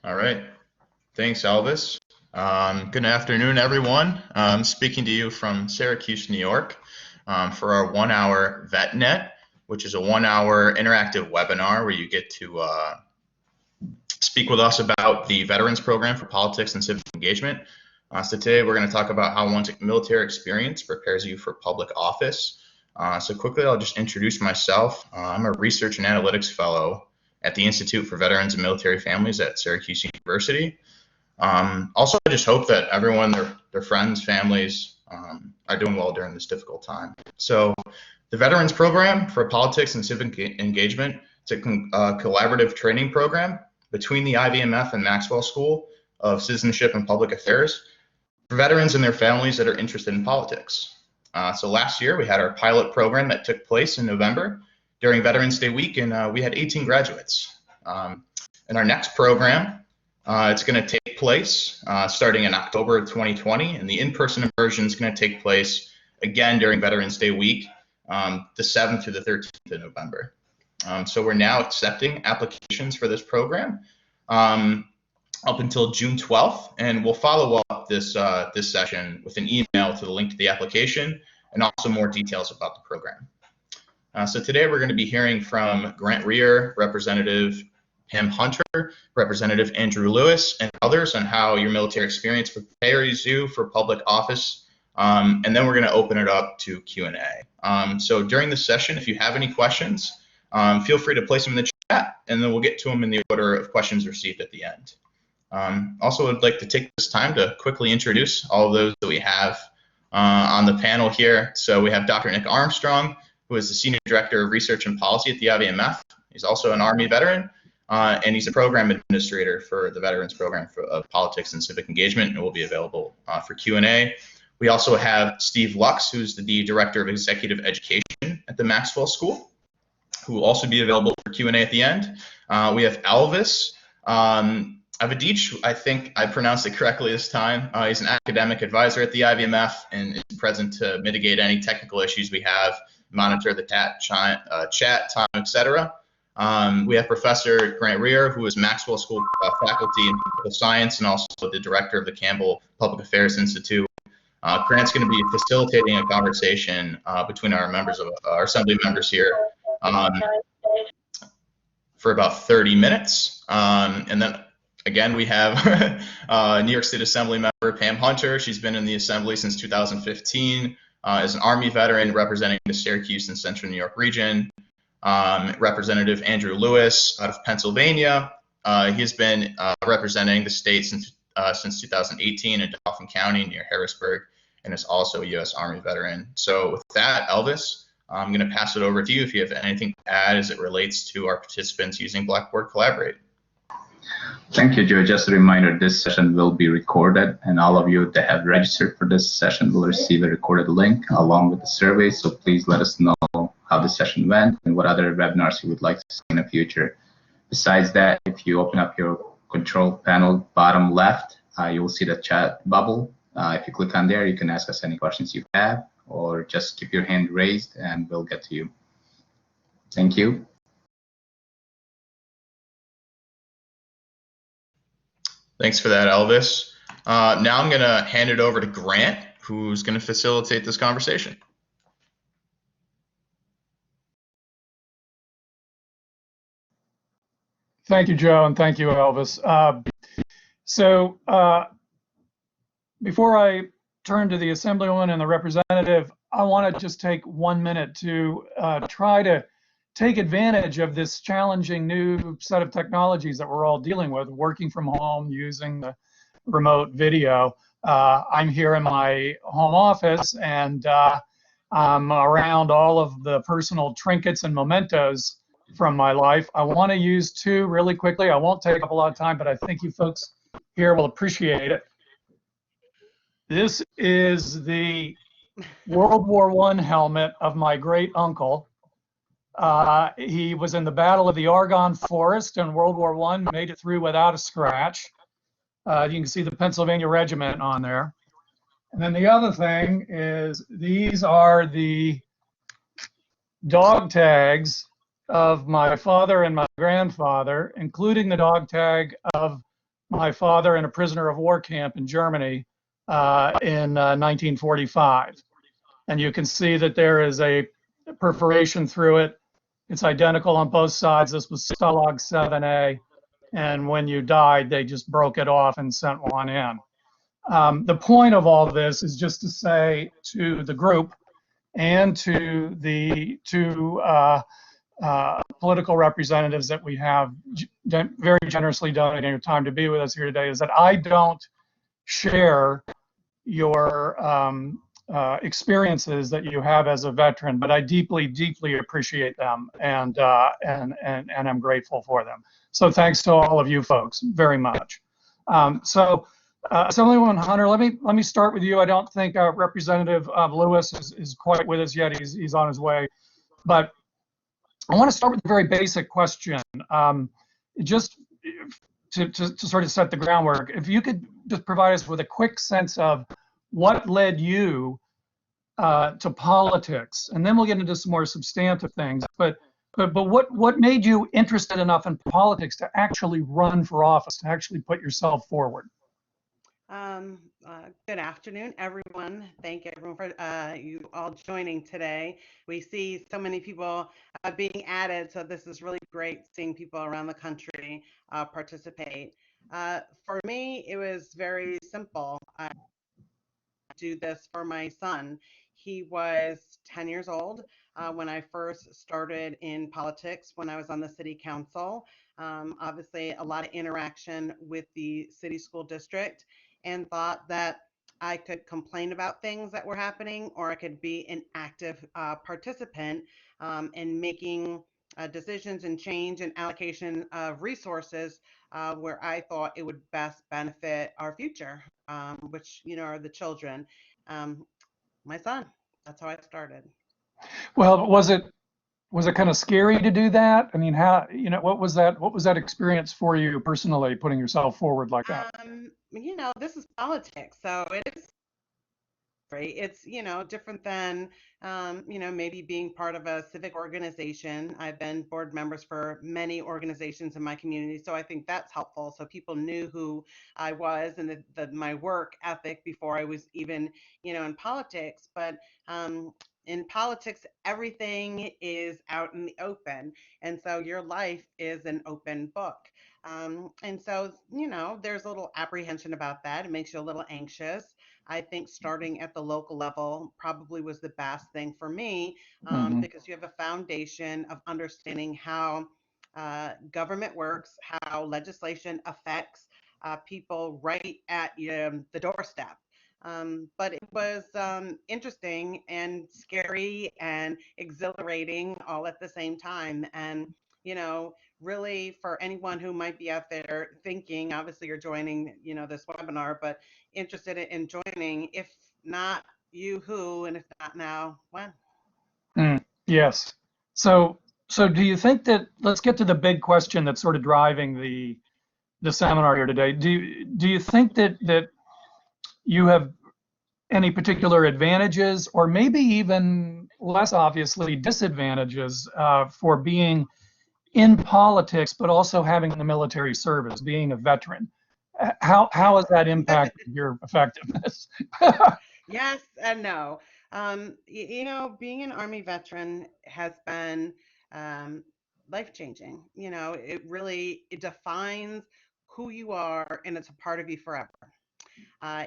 All right. Thanks, Elvis. Good afternoon, everyone. I'm speaking to you from Syracuse, New York, for our 1-hour VetNet, which is a 1-hour interactive webinar where you get to speak with us about the Veterans Program for Politics and Civic Engagement. So today we're going to talk about how one's military experience prepares you for public office. So quickly, I'll just introduce myself. I'm a research and analytics fellow at the Institute for Veterans and Military Families at Syracuse University. Also, I just hope that everyone, their friends, families, are doing well during this difficult time. So the Veterans Program for Politics and Civic Engagement, it's a collaborative training program between the IVMF and Maxwell School of Citizenship and Public Affairs for veterans and their families that are interested in politics. So last year, we had our pilot program that took place in November during Veterans Day week, and we had 18 graduates. In our next program, it's going to take place starting in October of 2020, and the in-person version is going to take place again during Veterans Day week, the 7th through the 13th of November. So we're now accepting applications for this program up until June 12th, and we'll follow up this session with an email to the link to the application and also more details about the program. So today we're going to be hearing from Grant Rear, Representative Pam Hunter, Representative Andrew Lewis, and others on how your military experience prepares you for public office. And then we're going to open it up to Q&A. So during the session, if you have any questions, feel free to place them in the chat, and then we'll get to them in the order of questions received at the end. Also, I'd like to take this time to quickly introduce all of those that we have on the panel here. So we have Dr. Nick Armstrong, who is the Senior Director of Research and Policy at the IVMF. He's also an Army veteran, and he's a program administrator for the Veterans Program for Politics and Civic Engagement, and will be available for Q&A. We also have Steve Lux, who's the Director of Executive Education at the Maxwell School, who will also be available for Q&A at the end. We have Elvis Avadic, I think I pronounced it correctly this time. He's an academic advisor at the IVMF and is present to mitigate any technical issues we have, monitor the chat time, etc. We have Professor Grant Rear, who is Maxwell School faculty in political science and also the director of the Campbell Public Affairs Institute. Grant's going to be facilitating a conversation between our members of our assembly members here for about 30 minutes. And then again, we have New York State Assembly member Pam Hunter. She's been in the Assembly since 2015, as an Army veteran representing the Syracuse and Central New York region. Representative Andrew Lewis out of Pennsylvania. He's been representing the state since 2018 in Dauphin County near Harrisburg, and is also a U.S. Army veteran. So with that, Elvis, I'm going to pass it over to you if you have anything to add as it relates to our participants using Blackboard Collaborate. Thank you, Joe. Just a reminder, this session will be recorded, and all of you that have registered for this session will receive a recorded link along with the survey. So please let us know how the session went and what other webinars you would like to see in the future. Besides that, if you open up your control panel, bottom left, you will see the chat bubble. If you click on there, you can ask us any questions you have, or just keep your hand raised and we'll get to you. Thank you. Thanks for that, Elvis. Now I'm going to hand it over to Grant, who's going to facilitate this conversation. Thank you, Joe, and thank you, Elvis. Before I turn to the Assemblywoman and the representative, I want to just take 1 minute to try to take advantage of this challenging new set of technologies that we're all dealing with, working from home, using the remote video. I'm here in my home office, and I'm around all of the personal trinkets and mementos from my life. I want to use two really quickly. I won't take up a lot of time, but I think you folks here will appreciate it. This is the World War I helmet of my great uncle. He was in the Battle of the Argonne Forest in World War I, made it through without a scratch. You can see the Pennsylvania Regiment on there. And then the other thing is these are the dog tags of my father and my grandfather, including the dog tag of my father in a prisoner of war camp in Germany in 1945. And you can see that there is a perforation through it. It's identical on both sides. This was Stalag 7A. And when you died, they just broke it off and sent one in. The point of all this is just to say to the group and to the two political representatives that we have very generously donating your time to be with us here today is that I don't share your experiences that you have as a veteran, but I deeply, deeply appreciate them and I'm grateful for them. So thanks to all of you folks very much. Assemblywoman Hunter, let me start with you. I don't think Representative Lewis is quite with us yet. He's on his way, but I want to start with a very basic question. Just to sort of set the groundwork, if you could just provide us with a quick sense of what led you to politics, and then we'll get into some more substantive things. But what made you interested enough in politics to actually run for office, to actually put yourself forward? Good afternoon, everyone. Thank everyone for you all joining today. We see so many people being added, so this is really great seeing people around the country participate. For me, it was very simple. I do this for my son. He was 10 years old when I first started in politics when I was on the city council. Obviously, a lot of interaction with the city school district, and thought that I could complain about things that were happening, or I could be an active participant in making decisions and change and allocation of resources where I thought it would best benefit our future, which are the children. My son. That's how I started. Well, was it kind of scary to do that? I mean, how, what was that experience for you personally, putting yourself forward like that? This is politics, so it is great. It's, different than, maybe being part of a civic organization. I've been board members for many organizations in my community, so I think that's helpful. So people knew who I was and my work ethic before I was even, in politics. But in politics, everything is out in the open. And so your life is an open book. And so, there's a little apprehension about that. It makes you a little anxious. I think starting at the local level probably was the best thing for me because you have a foundation of understanding how government works, how legislation affects people right at the doorstep. But it was interesting and scary and exhilarating all at the same time. And, really for anyone who might be out there thinking, obviously you're joining, this webinar, but interested in joining, if not you, who, and if not now, when? Yes. So do you think that, let's get to the big question that's sort of driving the seminar here today. Do you think that you have any particular advantages, or maybe even less obviously disadvantages for being in politics, but also having the military service, being a veteran? How has that impacted your effectiveness? Yes and no. Being an Army veteran has been life-changing. It defines who you are, and it's a part of you forever.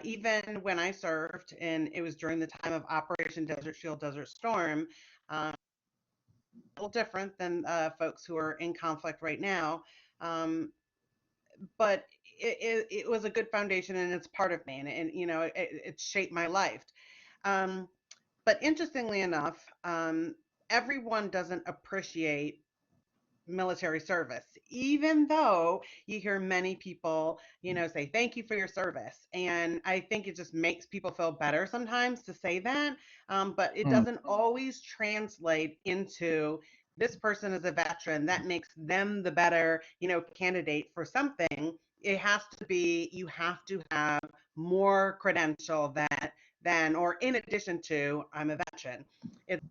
Even when I served, and it was during the time of Operation Desert Shield, Desert Storm, a little different than folks who are in conflict right now, but it was a good foundation, and it's part of me, and it shaped my life. But interestingly enough, everyone doesn't appreciate military service, even though you hear many people, say thank you for your service. And I think it just makes people feel better sometimes to say that, but it doesn't always translate into this person is a veteran. That makes them the better, candidate for something. It has to be, you have to have more credential than or in addition to I'm a veteran. It's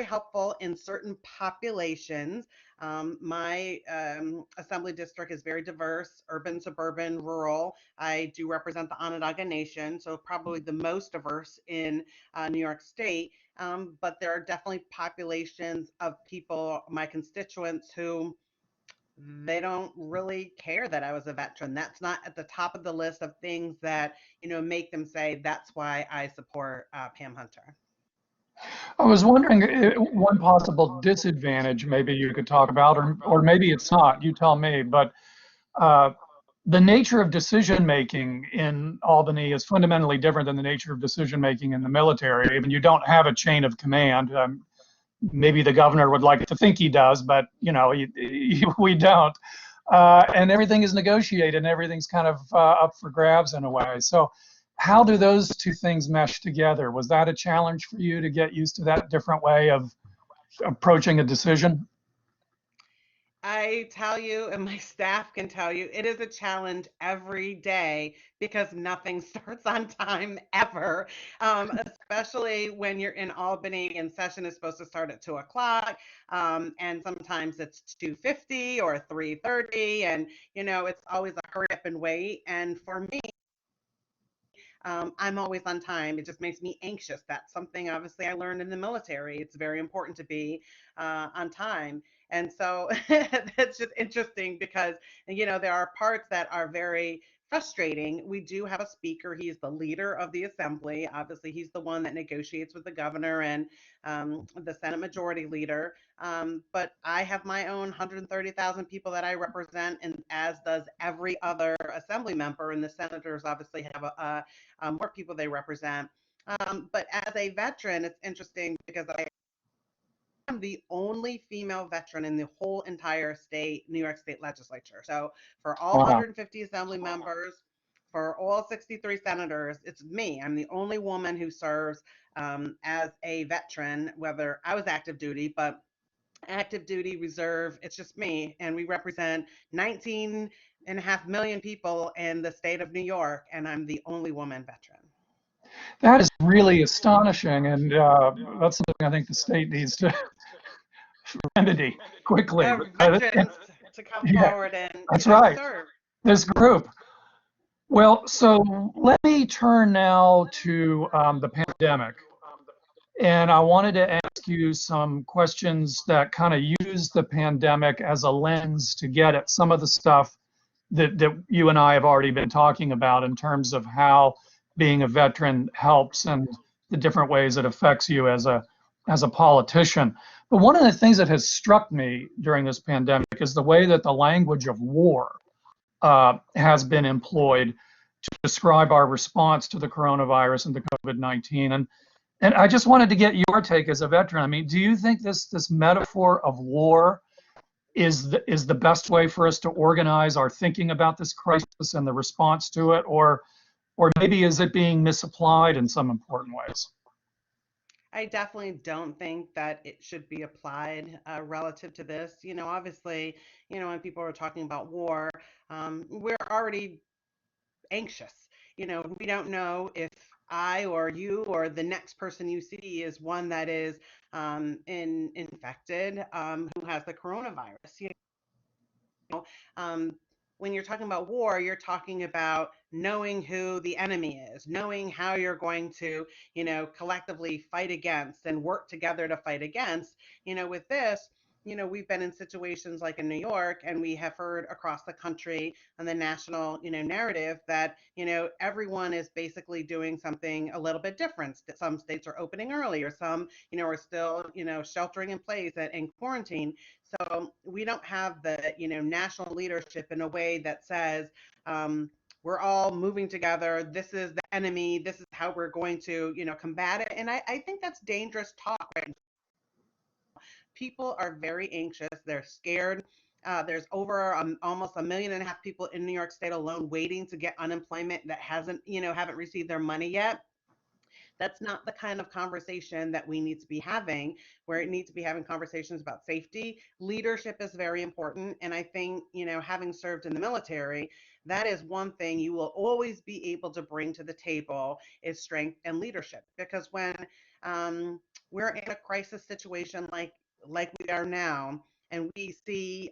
helpful in certain populations. My assembly district is very diverse, urban, suburban, rural. I do represent the Onondaga Nation, so probably the most diverse in New York State. But there are definitely populations of people, my constituents, who they don't really care that I was a veteran. That's not at the top of the list of things that, make them say, that's why I support Pam Hunter. I was wondering, one possible disadvantage maybe you could talk about, or maybe it's not, you tell me, but uh, the nature of decision making in Albany is fundamentally different than the nature of decision making in the military. I mean, you don't have a chain of command. Maybe the governor would like to think he does, but we don't. And everything is negotiated, and everything's kind of up for grabs in a way. So, how do those two things mesh together? Was that a challenge for you to get used to that different way of approaching a decision? I tell you, and my staff can tell you, it is a challenge every day because nothing starts on time ever. Especially when you're in Albany and session is supposed to start at 2 o'clock, and sometimes it's 2:50 or 3:30, and it's always a hurry up and wait. And for me, I'm always on time. It just makes me anxious. That's something obviously I learned in the military. It's very important to be on time. And so that's just interesting because, there are parts that are very frustrating. We do have a speaker. He's the leader of the assembly. Obviously, he's the one that negotiates with the governor and the Senate Majority Leader. But I have my own 130,000 people that I represent, and as does every other assembly member. And the senators obviously have more people they represent. But as a veteran, it's interesting because I am the only female veteran in the whole entire New York State legislature. So for all Wow. 150 assembly members, for all 63 senators, it's me. I'm the only woman who serves as a veteran, whether I was active duty, but active duty, reserve, it's just me. And we represent 19.5 million people in the state of New York, and I'm the only woman veteran. That is really astonishing, and that's something I think the state needs to remedy quickly. Veterans to come Yeah, forward and that's right. serve. This group. Well, so let me turn now to the pandemic. And I wanted to ask you some questions that kind of use the pandemic as a lens to get at some of the stuff that you and I have already been talking about in terms of how being a veteran helps and the different ways it affects you as a politician. But one of the things that has struck me during this pandemic is the way that the language of war has been employed to describe our response to the coronavirus and to COVID-19. And I just wanted to get your take as a veteran. I mean, do you think this metaphor of war is the best way for us to organize our thinking about this crisis and the response to it, or maybe is it being misapplied in some important ways? I definitely don't think that it should be applied relative to this. Obviously, when people are talking about war, we're already anxious. We don't know if I or you or the next person you see is one that is infected, who has the coronavirus. Um, when you're talking about war, you're talking about knowing who the enemy is, knowing how you're going to, collectively fight against and work together to fight against. With this, we've been in situations like in New York, and we have heard across the country on the national, narrative that, everyone is basically doing something a little bit different. Some states are opening early, or some, are still, sheltering in place and quarantine. So we don't have the, national leadership in a way that says, we're all moving together. This is the enemy. This is how we're going to, combat it. And I think that's dangerous talk right now. People are very anxious. They're scared. There's over almost 1.5 million people in New York State alone waiting to get unemployment that haven't received their money yet. That's not the kind of conversation that we need to be having. Where it needs to be having conversations about safety. Leadership is very important. And I think, having served in the military, that is one thing you will always be able to bring to the table is strength and leadership. Because when we're in a crisis situation like we are now, and we see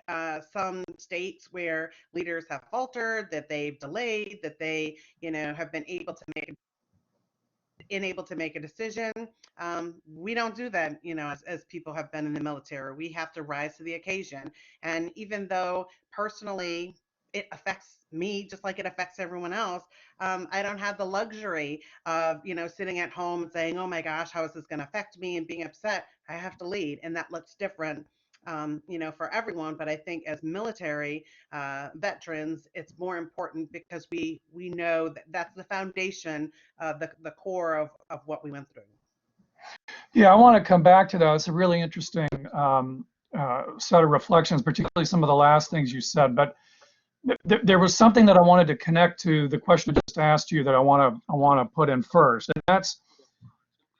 some states where leaders have faltered, that they've delayed, that they, have been able to make a decision. We don't do that, as people have been in the military. We have to rise to the occasion. And even though personally it affects me just like it affects everyone else, I don't have the luxury of, sitting at home and saying, oh my gosh, how is this going to affect me and being upset. I have to lead. And that looks different. For everyone, but I think as military veterans, it's more important because we know that that's the foundation, the core of what we went through. Yeah, I want to come back to that. It's a really interesting set of reflections, particularly some of the last things you said. But there was something that I wanted to connect to the question I just asked you that I want to put in first, and that's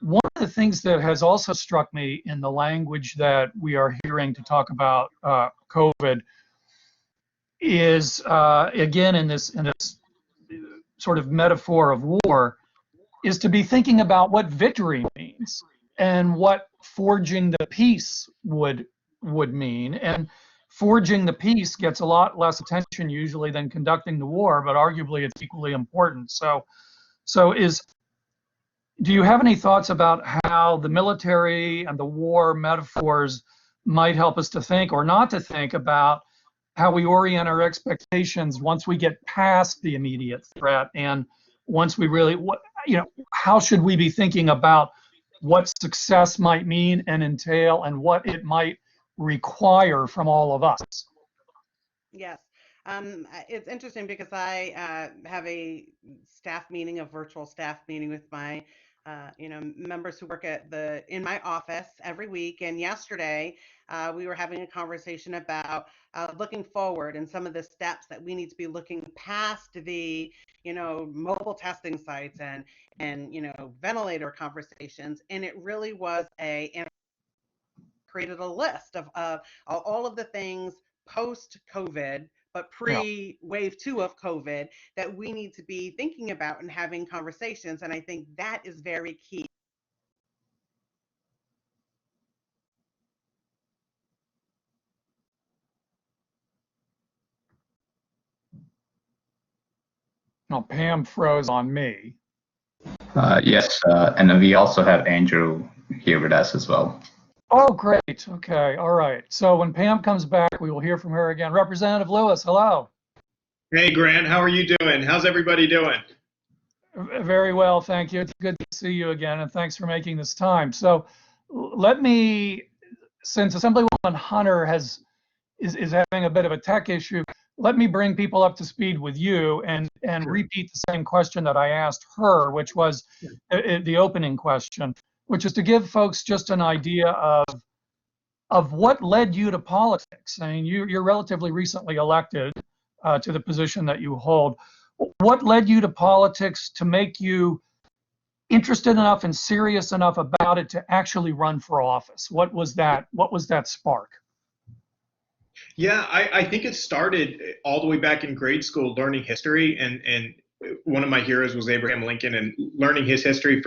one of the things that has also struck me in the language that we are hearing to talk about COVID is again in this sort of metaphor of war, is to be thinking about what victory means and what forging the peace would mean. And forging the peace gets a lot less attention usually than conducting the war, but arguably it's equally important. So do you have any thoughts about how the military and the war metaphors might help us to think or not to think about how we orient our expectations once we get past the immediate threat, and once we really, how should we be thinking about what success might mean and entail and what it might require from all of us? Yes. It's interesting because I have a virtual staff meeting with my, members who work in my office every week. And yesterday, we were having a conversation about looking forward and some of the steps that we need to be looking past the, mobile testing sites and ventilator conversations. And it really was and created a list of all of the things post-COVID, but pre-wave 2 of COVID that we need to be thinking about and having conversations. And I think that is very key. Now, Pam froze on me. Yes, and then we also have Andrew here with us as well. Oh, great. Okay. All right. So when Pam comes back, we will hear from her again. Representative Lewis, hello. Hey, Grant, how are you doing? How's everybody doing? Very well, thank you. It's good to see you again, and thanks for making this time. So let me, since Assemblywoman Hunter is having a bit of a tech issue, let me bring people up to speed with you and Sure. repeat the same question that I asked her, which was the opening question, which is to give folks just an idea of what led you to politics. I mean, you're relatively recently elected to the position that you hold. What led you to politics to make you interested enough and serious enough about it to actually run for office? What was that spark? Yeah, I think it started all the way back in grade school, learning history, and one of my heroes was Abraham Lincoln, and learning his history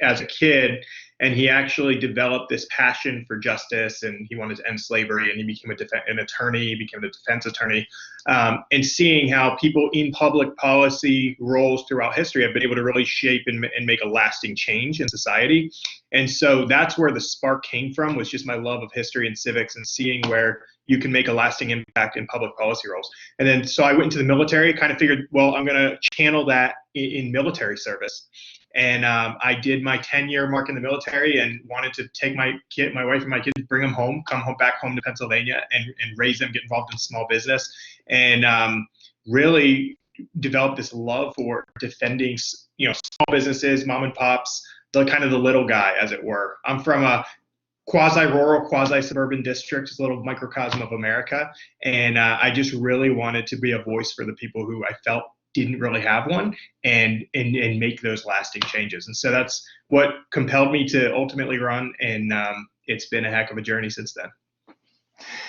as a kid, and he actually developed this passion for justice, and he wanted to end slavery, and he became an attorney, he became a defense attorney, and seeing how people in public policy roles throughout history have been able to really shape and make a lasting change in society. And so that's where the spark came from, was just my love of history and civics and seeing where you can make a lasting impact in public policy roles. And then, so I went into the military, kind of figured, well, I'm going to channel that in military service. And I did my 10-year mark in the military and wanted to take my wife and my kids, bring them home, back home to Pennsylvania and raise them, get involved in small business, and really develop this love for defending, small businesses, mom and pops, the kind of the little guy, as it were. I'm from a quasi-rural, quasi-suburban district, it's a little microcosm of America, and I just really wanted to be a voice for the people who I felt didn't really have one, and make those lasting changes. And so that's what compelled me to ultimately run, and it's been a heck of a journey since then.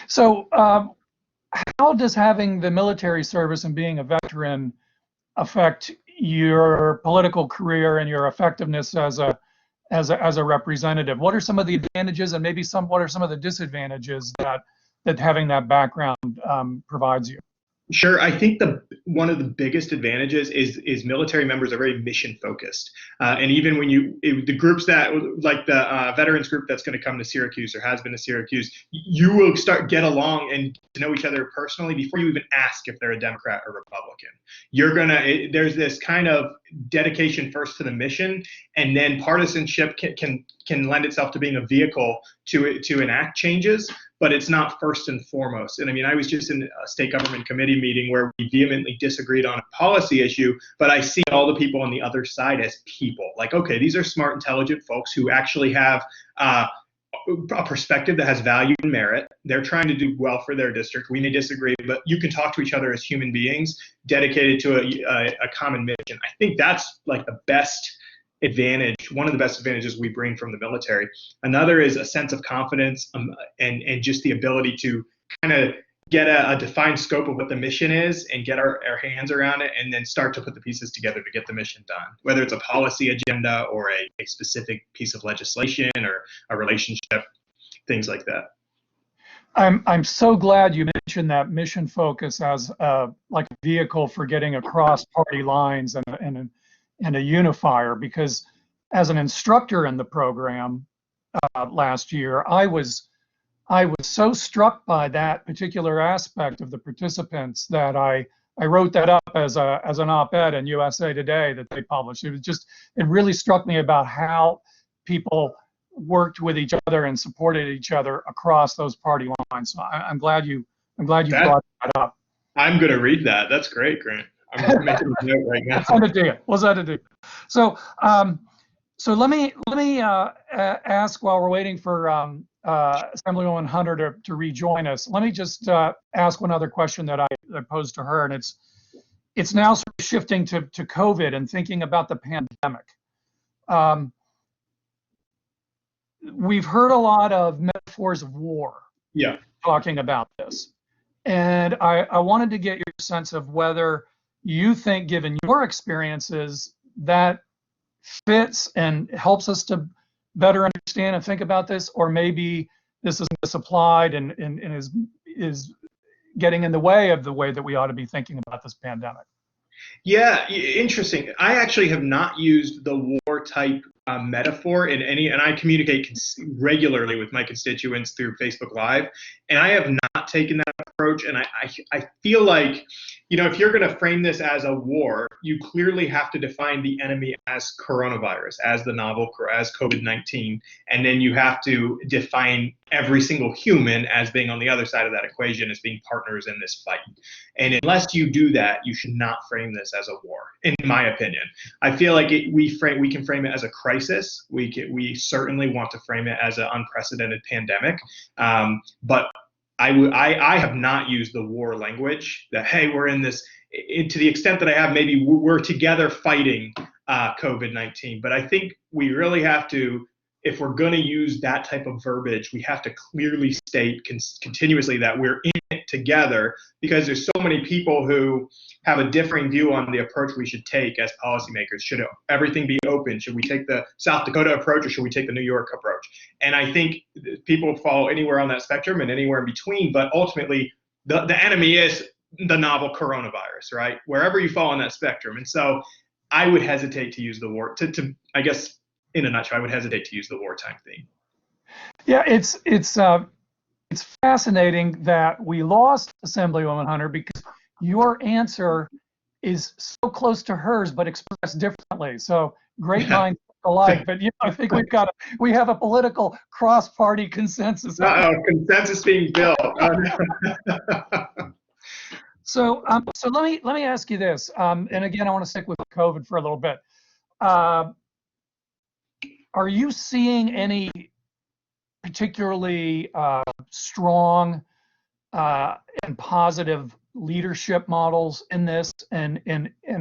So how does having the military service and being a veteran affect your political career and your effectiveness as as a representative? What are some of the advantages, and maybe what are some of the disadvantages that having that background provides you? Sure. I think one of the biggest advantages is military members are very mission focused, and even when the groups that like the veterans group that's going to come to Syracuse or has been to Syracuse, you will get along and to know each other personally before you even ask if they're a Democrat or Republican. There's this kind of dedication first to the mission, and then partisanship can lend itself to being a vehicle to enact changes. But it's not first and foremost. And I mean, I was just in a state government committee meeting where we vehemently disagreed on a policy issue, but I see all the people on the other side as people. Like, okay, these are smart, intelligent folks who actually have a perspective that has value and merit. They're trying to do well for their district. We may disagree, but you can talk to each other as human beings dedicated to a common mission. I think that's like the best advantage, one of the best advantages we bring from the military. Another is a sense of confidence and just the ability to kind of get a defined scope of what the mission is and get our hands around it and then start to put the pieces together to get the mission done, whether it's a policy agenda or a specific piece of legislation or a relationship, things like that. I'm so glad you mentioned that mission focus as like a vehicle for getting across party lines and a unifier, because as an instructor in the program last year, I was so struck by that particular aspect of the participants that I wrote that up as an op-ed in USA Today that they published. It really struck me about how people worked with each other and supported each other across those party lines. So I'm glad you brought that up. I'm going to read that. That's great, Grant. I'm making a note right now. We'll send it to you. So, so let me ask while we're waiting for Assemblywoman Hunter to rejoin us. Let me just ask one other question that I posed to her, and it's now sort of shifting to COVID and thinking about the pandemic. We've heard a lot of metaphors of war. Yeah. Talking about this, and I wanted to get your sense of whether you think, given your experiences, that fits and helps us to better understand and think about this, or maybe this is misapplied and is getting in the way of the way that we ought to be thinking about this pandemic. Yeah, interesting. I actually have not used the war type metaphor in any, and I communicate regularly with my constituents through Facebook Live, and I have not taken that approach. And I feel like, if you're going to frame this as a war, you clearly have to define the enemy as coronavirus, as the novel, as COVID-19, and then you have to define every single human as being on the other side of that equation, as being partners in this fight. And unless you do that, you should not frame this as a war, in my opinion. I feel like we can frame it as a crisis. We certainly want to frame it as an unprecedented pandemic, but I have not used the war language that, hey, we're in this, to the extent that I have, maybe we're together fighting COVID-19. But I think we really have to, if we're going to use that type of verbiage, we have to clearly state continuously that we're in it together, because there's so many people who have a differing view on the approach we should take as policymakers. Should everything be open? Should we take the South Dakota approach, or should we take the New York approach? And I think people fall anywhere on that spectrum and anywhere in between, but ultimately the enemy is the novel coronavirus, right? Wherever you fall on that spectrum. And so I would hesitate to use the war, I guess, in a nutshell, I would hesitate to use the wartime theme. Yeah, it's fascinating that we lost Assemblywoman Hunter, because your answer is so close to hers but expressed differently. So great minds alike. But I think we have a political cross-party consensus. Consensus being built. So let me ask you this. And again, I want to stick with COVID for a little bit. Are you seeing any particularly strong and positive leadership models in this? And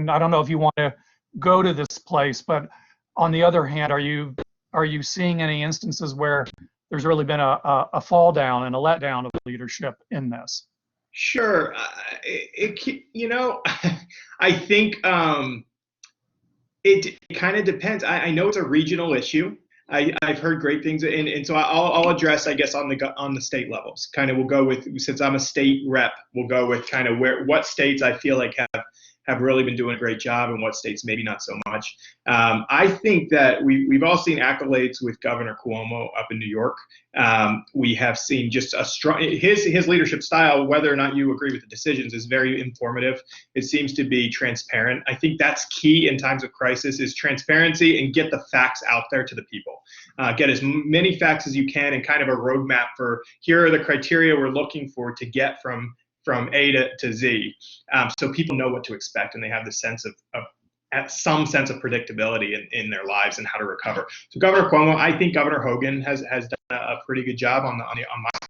I don't know if you want to go to this place, but on the other hand, are you seeing any instances where there's really been a fall down and a letdown of leadership in this? Sure. I think it kind of depends. I know it's a regional issue. I've heard great things, and so I'll address, I guess, on the state levels. Kind of, we'll go with, since I'm a state rep, we'll go with kind of what states I feel like have really been doing a great job, and what states maybe not so much. I think that we've all seen accolades with Governor Cuomo up in New York. We have seen just a strong, his leadership style, whether or not you agree with the decisions, is very informative. It seems to be transparent. I think that's key in times of crisis, is transparency, and get the facts out there to the people. Get as many facts as you can, and kind of a roadmap for, here are the criteria we're looking for to get from A to Z, so people know what to expect, and they have the sense of some sense of predictability in their lives and how to recover. So Governor Cuomo, I think Governor Hogan has done a pretty good job on my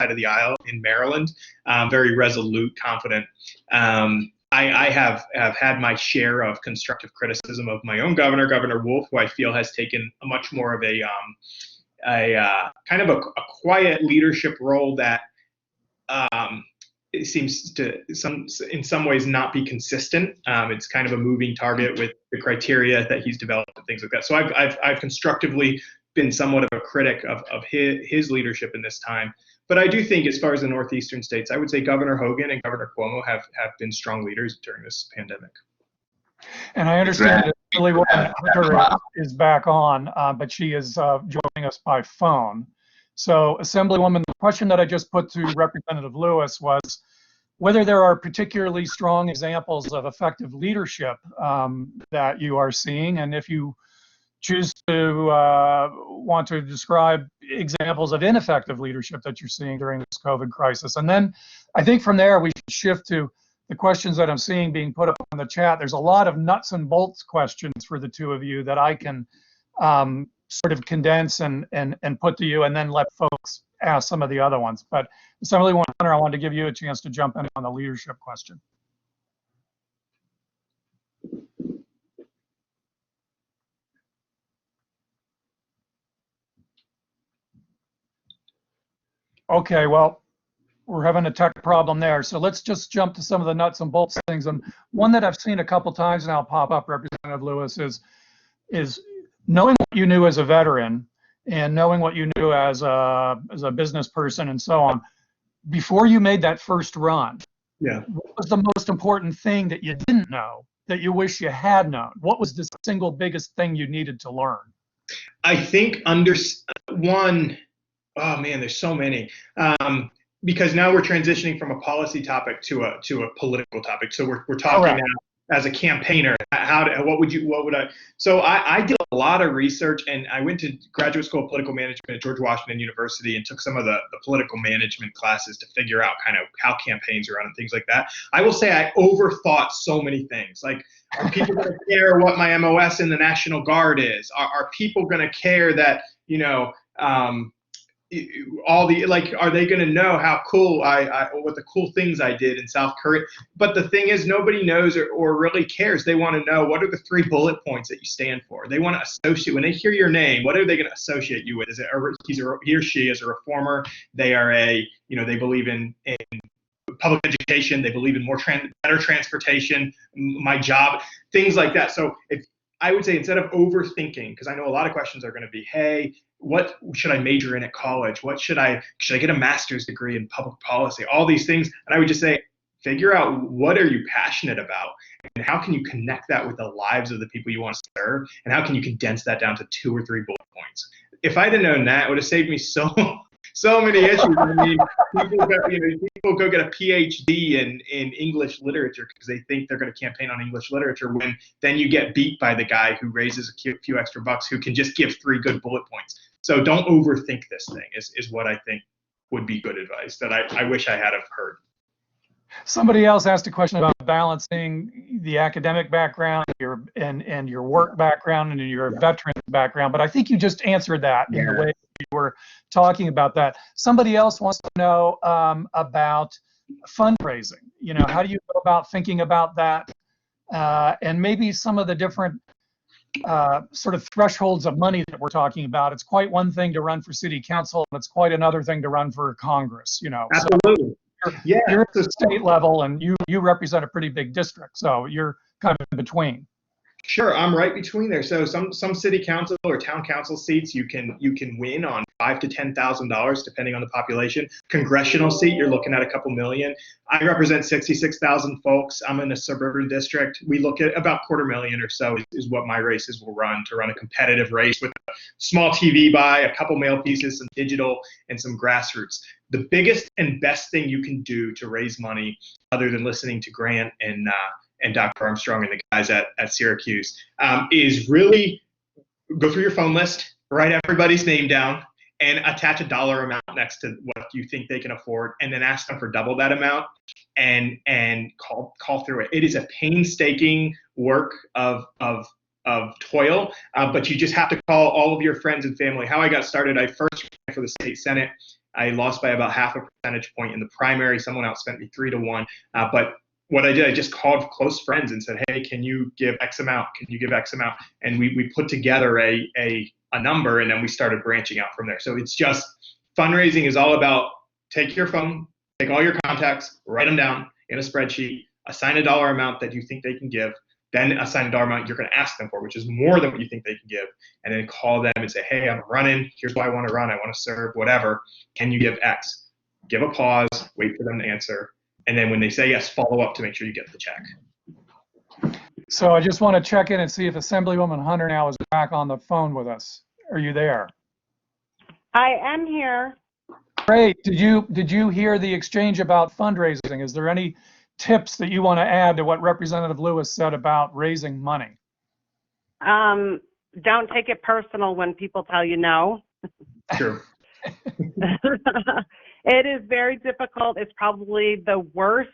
side of the aisle in Maryland. Very resolute, confident. I have had my share of constructive criticism of my own governor, Governor Wolf, who I feel has taken a much more of a kind of a quiet leadership role that it seems to in some ways not be consistent. It's kind of a moving target with the criteria that he's developed and things like that. So I've constructively been somewhat of a critic of his leadership in this time. But I do think, as far as the northeastern states, I would say Governor Hogan and Governor Cuomo have been strong leaders during this pandemic. And I understand that Assemblywoman Hunter is back on, but she is joining us by phone. So, Assemblywoman, the question that I just put to Representative Lewis was whether there are particularly strong examples of effective leadership that you are seeing, and if you choose to want to describe examples of ineffective leadership that you're seeing during this COVID crisis. And then I think from there we should shift to the questions that I'm seeing being put up on the chat. There's a lot of nuts and bolts questions for the two of you that I can sort of condense and put to you, and then let folks ask some of the other ones. But Assemblywoman Hunter, I wanted to give you a chance to jump in on the leadership question. Okay, well, we're having a tech problem there. So let's just jump to some of the nuts and bolts things. And one that I've seen a couple times now pop up, Representative Lewis, is knowing what you knew as a veteran and knowing what you knew as a business person and so on, before you made that first run, Yeah. what was the most important thing that you didn't know that you wish you had known? What was the single biggest thing you needed to learn? I think one, oh man, there's so many. Because now we're transitioning from a policy topic to a political topic. So we're talking now as a campaigner. So I did a lot of research, and I went to graduate school of political management at George Washington University and took some of the political management classes to figure out kind of how campaigns are run and things like that. I will say I overthought so many things. Like, are people going to care what my MOS in the National Guard is? Are people going to care that, all the, like, are they going to know how cool what the cool things I did in South Korea? But the thing is, nobody knows or really cares. They want to know, what are the 3 bullet points that you stand for? They want to associate, when they hear your name, what are they going to associate you with? Is it he or she is a reformer? They are they believe in public education. They believe in better transportation, my job, things like that. So I would say, instead of overthinking, because I know a lot of questions are going to be, hey, what should I major in at college? Should I get a master's degree in public policy? All these things. And I would just say, figure out, what are you passionate about, and how can you connect that with the lives of the people you want to serve, and how can you condense that down to 2 or 3 bullet points? If I'd have known that, it would have saved me so many issues. I mean, people go get a PhD in English literature because they think they're going to campaign on English literature, when then you get beat by the guy who raises a few extra bucks, who can just give 3 good bullet points. So don't overthink this thing is what I think would be good advice that I wish I had have heard. Somebody else asked a question about balancing the academic background, and your work background, and your veteran background, but I think you just answered that in the way you were talking about that. Somebody else wants to know about fundraising. How do you go about thinking about that, and maybe some of the different sort of thresholds of money that we're talking about? It's quite one thing to run for city council, and it's quite another thing to run for Congress. Absolutely. So you're at the state level, and you represent a pretty big district, so you're kind of in between. Sure, I'm right between there. So some city council or town council seats you can win on $5,000 to $10,000 depending on the population. Congressional seat, you're looking at a couple million. I represent 66,000 folks. I'm in a suburban district. We look at about $250,000 or so is what my races will run, to run a competitive race with a small TV buy, a couple mail pieces, some digital, and some grassroots. The biggest and best thing you can do to raise money, other than listening to Grant and Dr. Armstrong and the guys at Syracuse, is really go through your phone list, write everybody's name down, and attach a dollar amount next to what you think they can afford, and then ask them for double that amount, and call through it. It is a painstaking work of toil, but you just have to call all of your friends and family. How I got started, I first ran for the state senate. I lost by about half a percentage point in the primary. Someone outspent me 3-1, but what I did, I just called close friends and said, hey, can you give X amount? Can you give X amount? And we put together a number, and then we started branching out from there. So it's just, fundraising is all about take your phone, take all your contacts, write them down in a spreadsheet, assign a dollar amount that you think they can give, then assign a dollar amount you're going to ask them for, which is more than what you think they can give, and then call them and say, hey, I'm running. Here's why I want to run. I want to serve, whatever. Can you give X? Give a pause, wait for them to answer. And then when they say yes, follow up to make sure you get the check. So I just want to check in and see if Assemblywoman Hunter now is back on the phone with us. Are you there? I am here. Great. Did you hear the exchange about fundraising? Is there any tips that you want to add to what Representative Lewis said about raising money? Don't take it personal when people tell you no. True. It is very difficult. It's probably the worst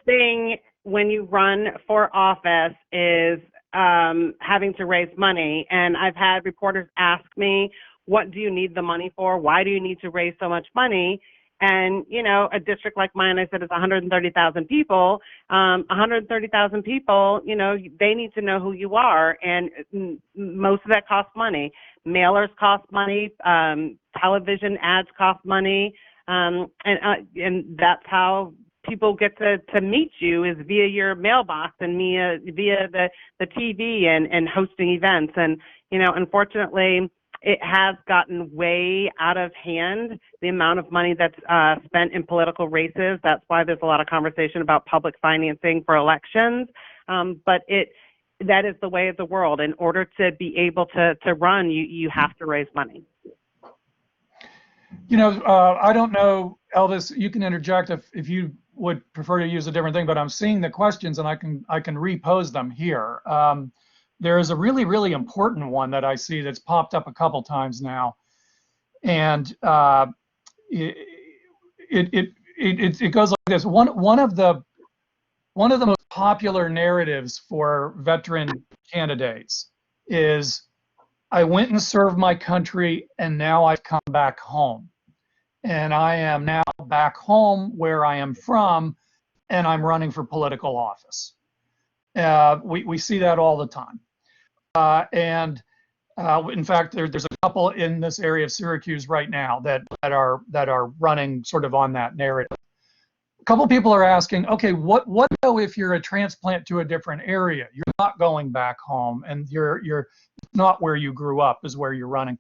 thing when you run for office is having to raise money. And I've had reporters ask me, what do you need the money for? Why do you need to raise so much money? And, you know, a district like mine, I said, it's 130,000 people. 130,000 people, you know, they need to know who you are. And most of that costs money. Mailers cost money. Television ads cost money. And that's how people get to meet you, is via your mailbox and via the TV and hosting events. And, you know, unfortunately, it has gotten way out of hand, the amount of money that's spent in political races. That's why there's a lot of conversation about public financing for elections. But that is the way of the world. In order to be able to run, you have to raise money. You know, I don't know, Elvis, you can interject if you would prefer to use a different thing, but I'm seeing the questions and I can repose them here. There is a really, really important one that I see that's popped up a couple times now, and it goes like this. One of the most popular narratives for veteran candidates is, I went and served my country and now I've come back home, and I am now back home where I am from, and I'm running for political office. We see that all the time. In fact, there's a couple in this area of Syracuse right now that are running sort of on that narrative. A couple people are asking, okay, what though if you're a transplant to a different area? You're not going back home, and you're not where you grew up is where you're running,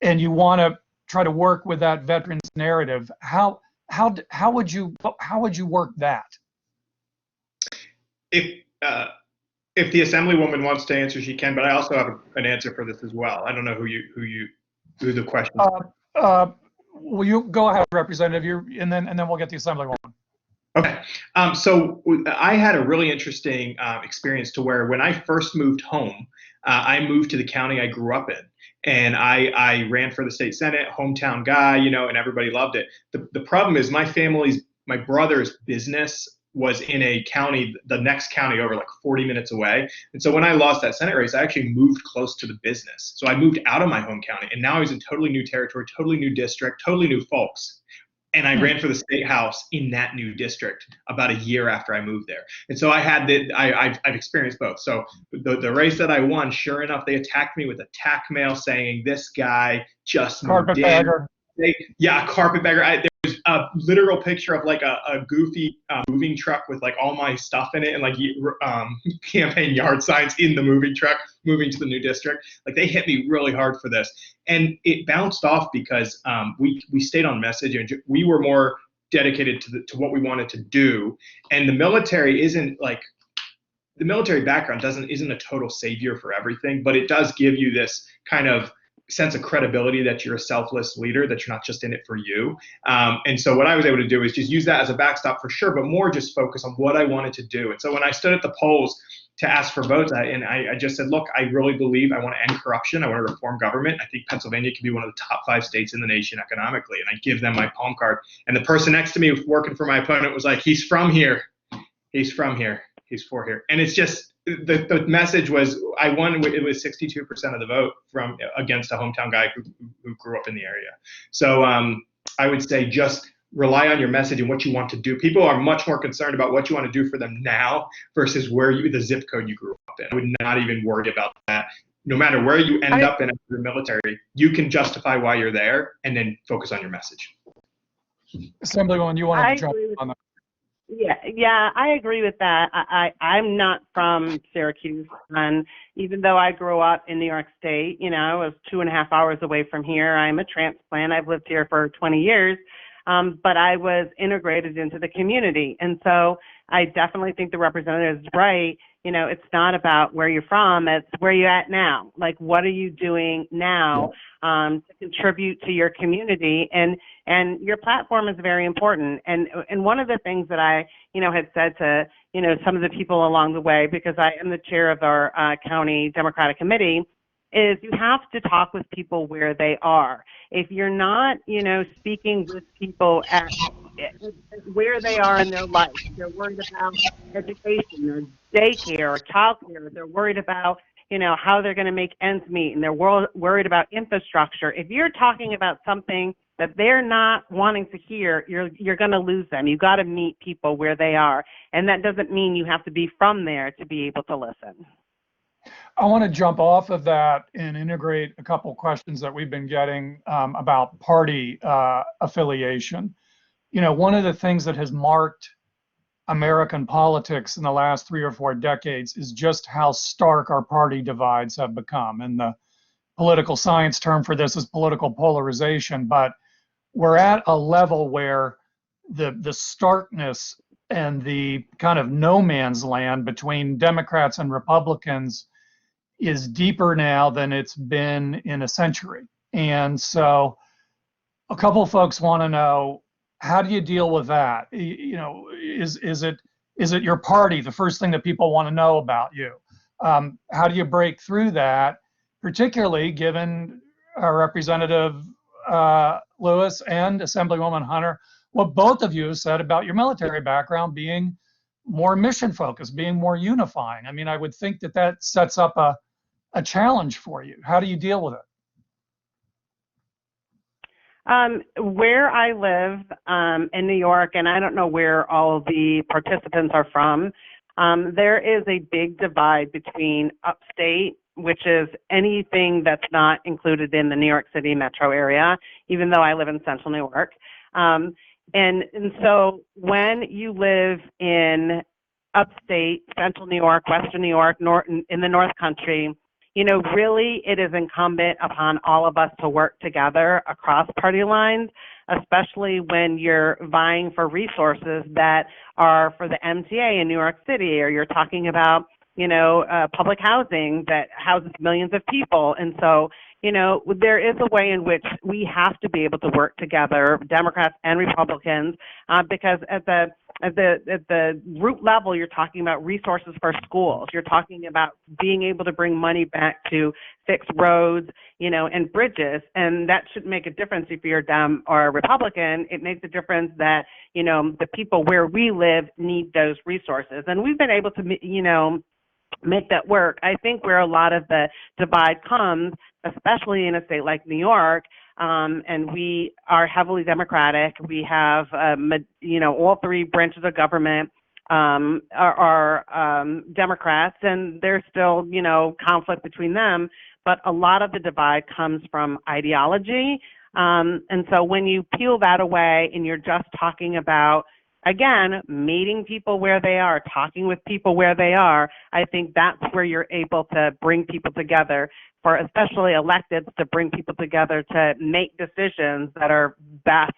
and you want to try to work with that veterans narrative. How would you work that? If the Assemblywoman wants to answer, she can, but I also have an answer for this as well. I don't know who the question is. Will you go ahead, Representative? And then we'll get the Assemblywoman. Okay. So I had a really interesting experience to where when I first moved home, I moved to the county I grew up in, and I ran for the state senate, hometown guy, you know, and everybody loved it. The problem is my brother's business was in a county, the next county over, like 40 minutes away. And so when I lost that Senate race, I actually moved close to the business. So I moved out of my home county, and now I was in totally new territory, totally new district, totally new folks. And I ran for the state house in that new district about a year after I moved there. And so I've experienced both. So the race that I won, sure enough, they attacked me with a tack mail saying, this guy just moved in. Carpetbagger. Yeah, carpetbagger. a literal picture of like a goofy moving truck with like all my stuff in it and like campaign yard signs in the moving truck moving to the new district. Like they hit me really hard for this, and it bounced off because we stayed on message and we were more dedicated to what we wanted to do. And the military isn't like, the military background isn't a total savior for everything, but it does give you this kind of sense of credibility that you're a selfless leader, that you're not just in it for you. And so what I was able to do is just use that as a backstop for sure, but more just focus on what I wanted to do. And so when I stood at the polls to ask for votes, I just said, look, I really believe I want to end corruption. I want to reform government. I think Pennsylvania can be one of the top 5 states in the nation economically. And I give them my palm card. And the person next to me working for my opponent was like, he's from here. He's from here. He's for here. And it's just, the message was, I won. It was 62% of the vote from against a hometown guy who grew up in the area. So I would say just rely on your message and what you want to do. People are much more concerned about what you want to do for them now versus the zip code you grew up in. I would not even worry about that. No matter where you end up in the military, you can justify why you're there and then focus on your message. Assemblywoman, you want to jump on that? Yeah, I agree with that. I'm not from Syracuse, and even though I grew up in New York State, I was 2.5 hours away from here. I'm a transplant. I've lived here for 20 years, but I was integrated into the community, and so I definitely think the representative is right. It's not about where you're from, it's where you're at now. Like, what are you doing now to contribute to your community? And your platform is very important. And one of the things that I, had said to, some of the people along the way, because I am the chair of our county Democratic committee, is you have to talk with people where they are. If you're not, speaking with people at where they are in their life, they're worried about education or daycare or childcare, they're worried about, how they're going to make ends meet, and they're worried about infrastructure. If you're talking about something that they're not wanting to hear, you're going to lose them. You've got to meet people where they are, and that doesn't mean you have to be from there to be able to listen. I want to jump off of that and integrate a couple questions that we've been getting about party affiliation. One of the things that has marked American politics in the last 3 or 4 decades is just how stark our party divides have become. And the political science term for this is political polarization, but we're at a level where the starkness and the kind of no man's land between Democrats and Republicans is deeper now than it's been in a century. And so a couple of folks want to know, how do you deal with that? Is it your party, the first thing that people want to know about you? How do you break through that, particularly given Representative Lewis and Assemblywoman Hunter, what both of you have said about your military background being more mission focused, being more unifying? I mean, I would think that sets up a challenge for you. How do you deal with it? Where I live in New York, and I don't know where all the participants are from, there is a big divide between upstate, which is anything that's not included in the New York City metro area, even though I live in central New York. And so when you live in upstate, central New York, western New York, in the North Country, really it is incumbent upon all of us to work together across party lines, especially when you're vying for resources that are for the MTA in New York City, or you're talking about, public housing that houses millions of people. And so, there is a way in which we have to be able to work together, Democrats and Republicans, because at the root level, you're talking about resources for schools. You're talking about being able to bring money back to fix roads, and bridges. And that should make a difference if you're a Dem or a Republican. It makes a difference that, the people where we live need those resources. And we've been able to, make that work. I think where a lot of the divide comes, especially in a state like New York, and we are heavily Democratic. We have, all 3 branches of government are Democrats, and there's still, conflict between them. But a lot of the divide comes from ideology, And so when you peel that away and you're just talking about, again, meeting people where they are, talking with people where they are, I think that's where you're able to bring people together, for especially electeds, to bring people together to make decisions that are best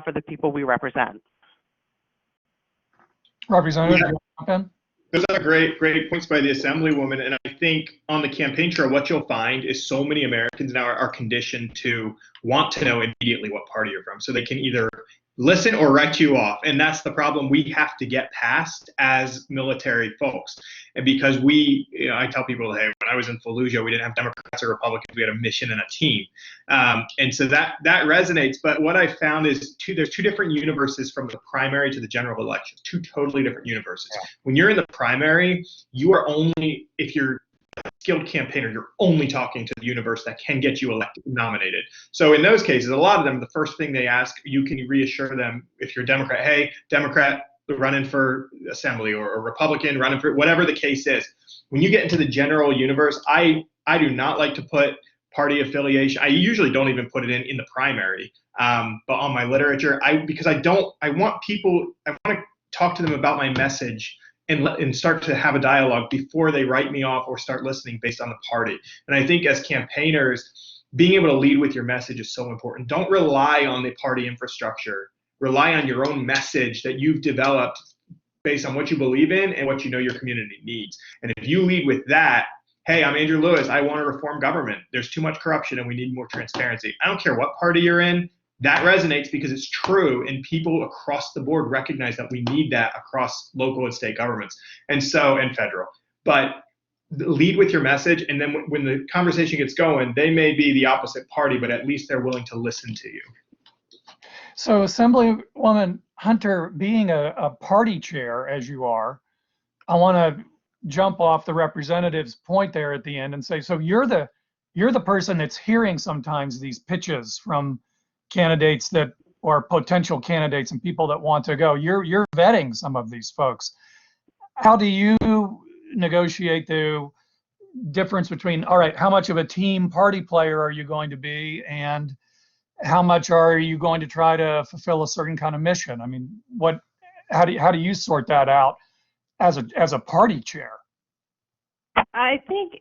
for the people we represent. Representative, do you want to jump in? Those are great points by the Assemblywoman. And I think on the campaign trail, what you'll find is so many Americans now are conditioned to want to know immediately what party you're from, so they can either listen or write you off. And that's the problem we have to get past as military folks. And because I tell people, hey, when I was in Fallujah, we didn't have Democrats or Republicans, we had a mission and a team. And so that resonates. But what I found is there's two different universes from the primary to the general election, two totally different universes. Yeah. When you're in the primary, you are only, if you're a skilled campaigner, you're only talking to the universe that can get you elected, nominated. So in those cases, a lot of them, the first thing they ask, you can reassure them, if you're a Democrat, hey, Democrat running for assembly, or a Republican running for whatever the case is. When you get into the general universe, I do not like to put party affiliation. I usually don't even put it in the primary, but on my literature, because I want to talk to them about my message and start to have a dialogue before they write me off or start listening based on the party. And I think as campaigners, being able to lead with your message is so important. Don't rely on the party infrastructure. Rely on your own message that you've developed based on what you believe in and what you know your community needs. And if you lead with that, hey, I'm Andrew Lewis, I want to reform government. There's too much corruption and we need more transparency. I don't care what party you're in. That resonates because it's true, and people across the board recognize that we need that across local and state governments, and federal. But lead with your message, and then when the conversation gets going, they may be the opposite party, but at least they're willing to listen to you. So Assemblywoman Hunter, being a party chair as you are, I want to jump off the representative's point there at the end and say, so you're the person that's hearing sometimes these pitches from candidates or potential candidates and people that want to go. You're vetting some of these folks. How do you negotiate the difference between, all right, how much of a team party player are you going to be, and how much are you going to try to fulfill a certain kind of mission? I mean, how do you sort that out as a party chair? I think,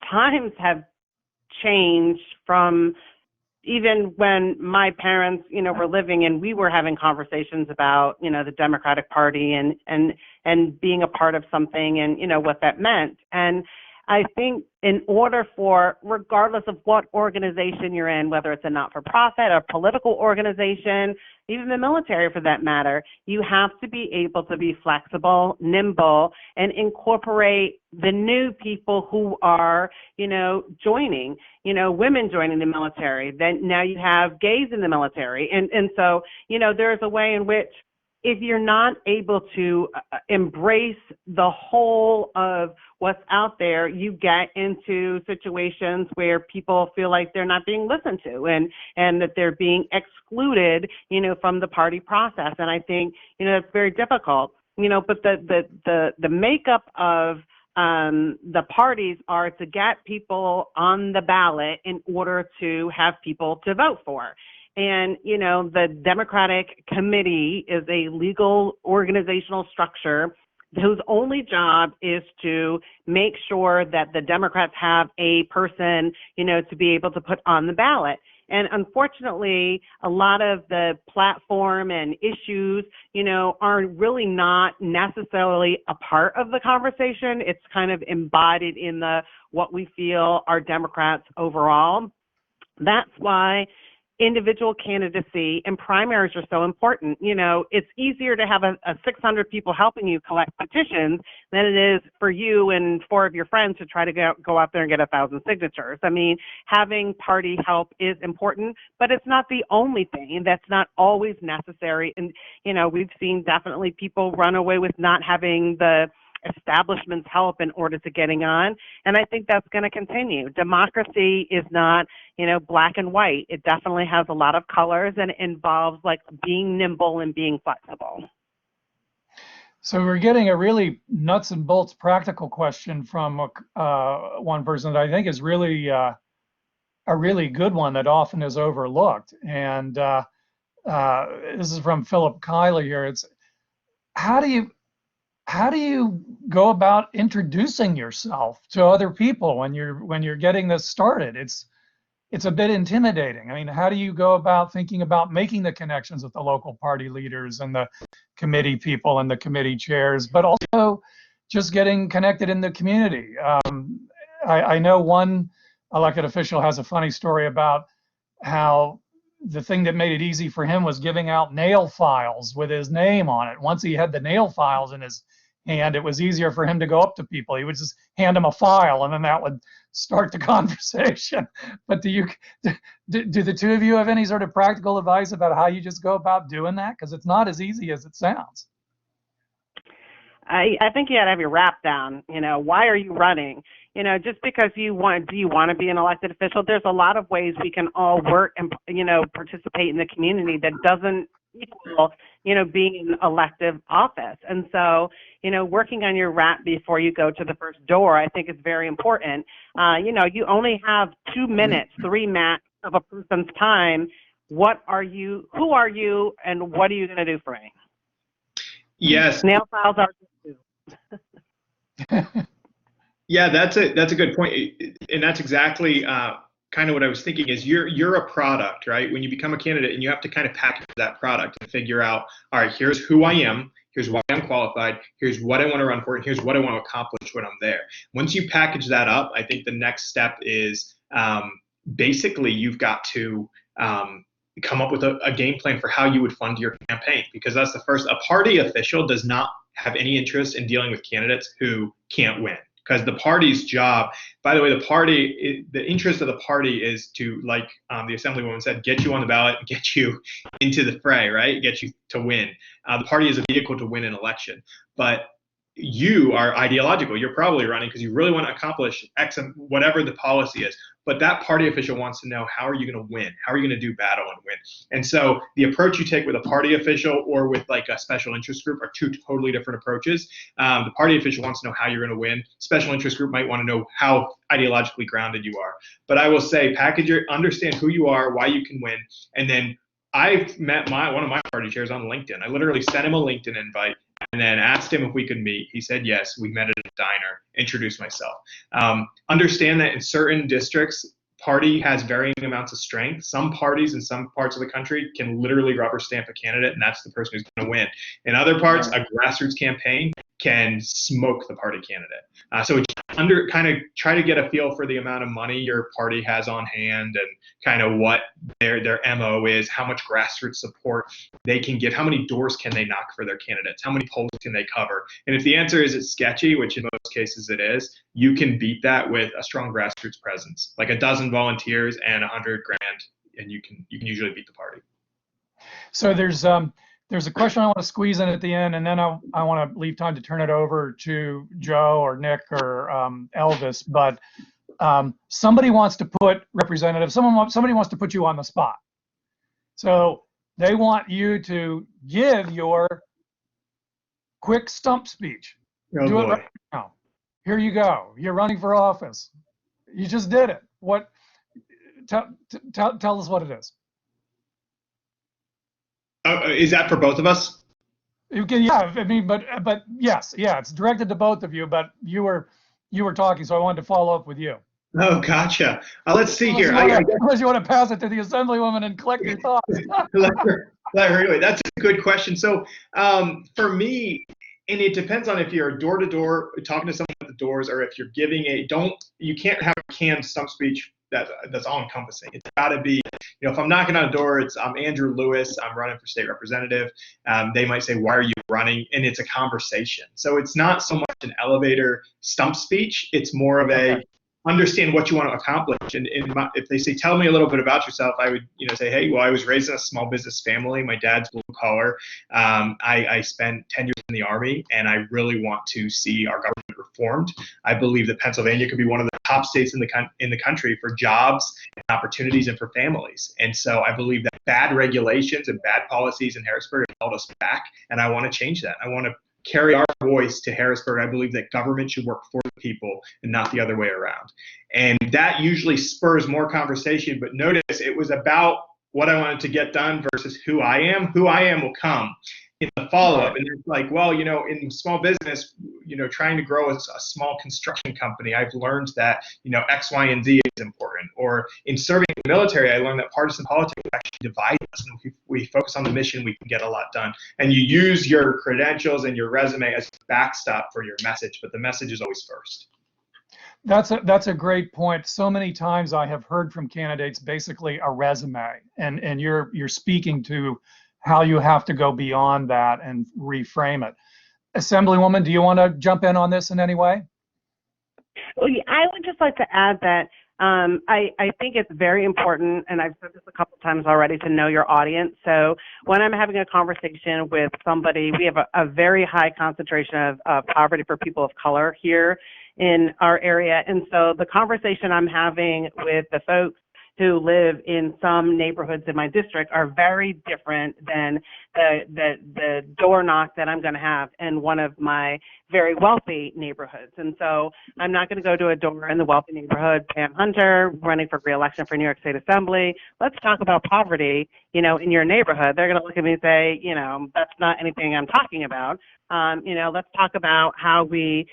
times have changed from even when my parents, were living, and we were having conversations about, the Democratic Party and being a part of something and, what that meant. And I think in order for, regardless of what organization you're in, whether it's a not-for-profit, a political organization, even the military for that matter, you have to be able to be flexible, nimble, and incorporate the new people who are, joining, women joining the military. Then now you have gays in the military. And so, there's a way in which, if you're not able to embrace the whole of what's out there, you get into situations where people feel like they're not being listened to and that they're being excluded, from the party process. And I think, it's very difficult, but the makeup of the parties are to get people on the ballot in order to have people to vote for. And, the Democratic Committee is a legal organizational structure whose only job is to make sure that the Democrats have a person, to be able to put on the ballot. And unfortunately, a lot of the platform and issues, are really not necessarily a part of the conversation. It's kind of embodied in what we feel are Democrats overall. That's why individual candidacy and primaries are so important. It's easier to have a 600 people helping you collect petitions than it is for you and 4 of your friends to try to go out there and get 1,000 signatures. I mean, having party help is important, but it's not the only thing. That's not always necessary. And, we've seen definitely people run away with not having the establishment's help in order to getting on. And I think that's going to continue. Democracy is not, black and white. It definitely has a lot of colors, and it involves being nimble and being flexible. So we're getting a really nuts and bolts practical question from one person that I think is really a really good one that often is overlooked. And this is from Philip Kiley here. It's how do you go about introducing yourself to other people when you're getting this started? It's a bit intimidating. I mean, how do you go about thinking about making the connections with the local party leaders and the committee people and the committee chairs, but also just getting connected in the community? I know one elected official has a funny story about how the thing that made it easy for him was giving out nail files with his name on it. Once he had the nail files in his hand, it was easier for him to go up to people. He would just hand them a file, and then that would start the conversation. But do the two of you have any sort of practical advice about how you just go about doing that? Because it's not as easy as it sounds. I think you got to have your rap down. You know, why are you running? You know, just because do you want to be an elected official? There's a lot of ways we can all work and, you know, participate in the community that doesn't equal, you know, being in elective office. And so, you know, working on your rap before you go to the first door, I think is very important. You know, you only have 2 minutes, 3 max of a person's time. What are you, who are you, and what are you going to do for me? Yes. Nail files are good too. Yeah, that's a good point, and that's exactly kind of what I was thinking. Is you're a product, right? When you become a candidate, and you have to kind of package that product and figure out, all right, here's who I am, here's why I'm qualified, here's what I want to run for, and here's what I want to accomplish when I'm there. Once you package that up, I think the next step is basically you've got to come up with a game plan for how you would fund your campaign, because that's the first. A party official does not have any interest in dealing with candidates who can't win. Because the party's job, by the way, the interest of the party is to, like the Assemblywoman said, get you on the ballot, get you into the fray, right? Get you to win. The party is a vehicle to win an election. But you are ideological. You're probably running because you really want to accomplish X, whatever the policy is. But that party official wants to know, how are you going to win? How are you going to do battle and win? And so the approach you take with a party official or with like a special interest group are two totally different approaches. The party official wants to know how you're going to win. Special interest group might want to know how ideologically grounded you are. But I will say, understand who you are, why you can win, and then I've met one of my party chairs on LinkedIn. I literally sent him a LinkedIn invite and then asked him if we could meet. He said yes. We met at a diner, introduced myself. Understand that in certain districts, party has varying amounts of strength. Some parties in some parts of the country can literally rubber stamp a candidate, and that's the person who's going to win. In other parts, a grassroots campaign can smoke the party candidate. So kind of try to get a feel for the amount of money your party has on hand and kind of what their MO is, how much grassroots support they can give, how many doors can they knock for their candidates, how many polls can they cover. And if the answer is it's sketchy, which in most cases it is, you can beat that with a strong grassroots presence, like a dozen volunteers and $100,000, and you can usually beat the party. So there's a question I want to squeeze in at the end, and then I want to leave time to turn it over to Joe or Nick or Elvis. But somebody wants to put somebody wants to put you on the spot. So they want you to give your quick stump speech. Oh, Do it boy. right now. Here you go. You're running for office. You just did it. What? Tell us what it is. Is that for both of us? Yeah, I mean, but yes, yeah, it's directed to both of you. But you were talking, so I wanted to follow up with you. Oh, gotcha. Let's see here. Unless you want to pass it to the Assemblywoman and collect your thoughts. Let her anyway. That's a good question. So for me, and it depends on if you're door to door talking to someone at the doors, or if you're giving you can't have a canned stump speech that's all encompassing. It's got to be, if I'm knocking on a door, I'm Andrew Lewis, I'm running for state representative. They might say, why are you running? And it's a conversation. So it's not so much an elevator stump speech. It's more of understand what you want to accomplish. And if they say, tell me a little bit about yourself, I would say, hey, well, I was raised in a small business family. My dad's blue collar. I spent 10 years in the Army, and I really want to see our government reformed. I believe that Pennsylvania could be one of the top states in the country for jobs and opportunities and for families. And so I believe that bad regulations and bad policies in Harrisburg have held us back, and I want to change that. I want to carry our voice to Harrisburg. I believe that government should work for the people and not the other way around. And that usually spurs more conversation. But notice it was about what I wanted to get done versus who I am. Who I am will come in the follow-up. And it's like, well, in small business, trying to grow a small construction company, I've learned that, X, Y, and Z is important. Or in serving the military, I learned that partisan politics actually divide us. And if we focus on the mission, we can get a lot done. And you use your credentials and your resume as a backstop for your message, but the message is always first. That's a great point. So many times I have heard from candidates basically a resume, and you're speaking to how you have to go beyond that and reframe it. Assemblywoman, do you want to jump in on this in any way? Well, I would just like to add that I think it's very important, and I've said this a couple times already, to know your audience. So when I'm having a conversation with somebody, we have a very high concentration of poverty for people of color here in our area. And so the conversation I'm having with the folks who live in some neighborhoods in my district are very different than the door knock that I'm going to have in one of my very wealthy neighborhoods. And so I'm not going to go to a door in the wealthy neighborhood, Pam Hunter, running for re-election for New York State Assembly. Let's talk about poverty, in your neighborhood. They're going to look at me and say, that's not anything I'm talking about. Let's talk about how we,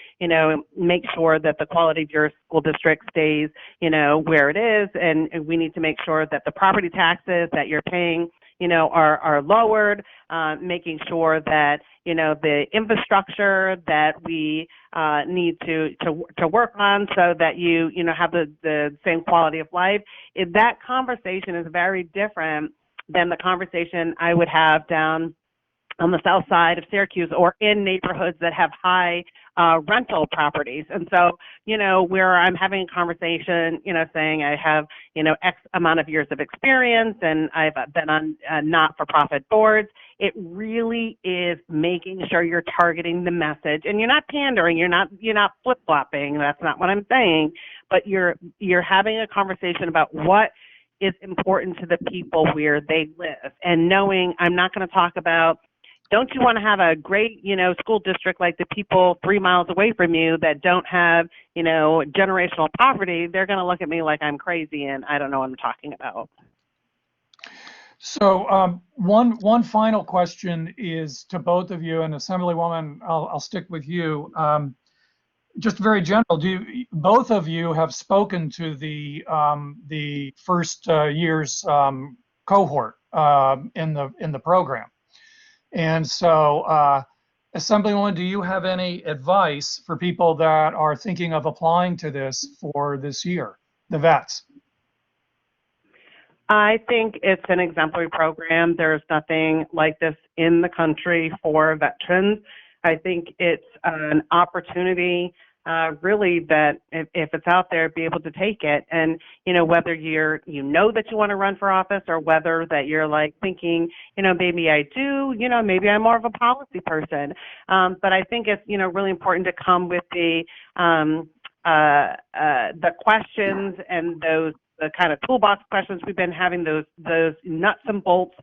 make sure that the quality of your school district stays, where it is. And we need to make sure that the property taxes that you're paying, are lowered, making sure that, the infrastructure that we need to work on so that you have the same quality of life. That conversation is very different than the conversation I would have down on the south side of Syracuse or in neighborhoods that have high rental properties. And so, where I'm having a conversation, saying I have, X amount of years of experience and I've been on not-for-profit boards, it really is making sure you're targeting the message. And you're not pandering, you're not flip-flopping, that's not what I'm saying, but you're having a conversation about what is important to the people where they live. And knowing I'm not going to talk about, don't you want to have a great, school district like the people 3 miles away from you that don't have, generational poverty? They're going to look at me like I'm crazy and I don't know what I'm talking about. So one final question is to both of you, and Assemblywoman, I'll stick with you. Just very general, both of you have spoken to the first year's cohort in the program? And so, Assemblywoman, do you have any advice for people that are thinking of applying to this for this year, the vets? I think it's an exemplary program. There's nothing like this in the country for veterans. I think it's an opportunity, really, that if it's out there, be able to take it. And, whether that you want to run for office or whether that you're like thinking, maybe I do, maybe I'm more of a policy person. But I think it's, really important to come with the questions and the kind of toolbox questions we've been having, those nuts and bolts,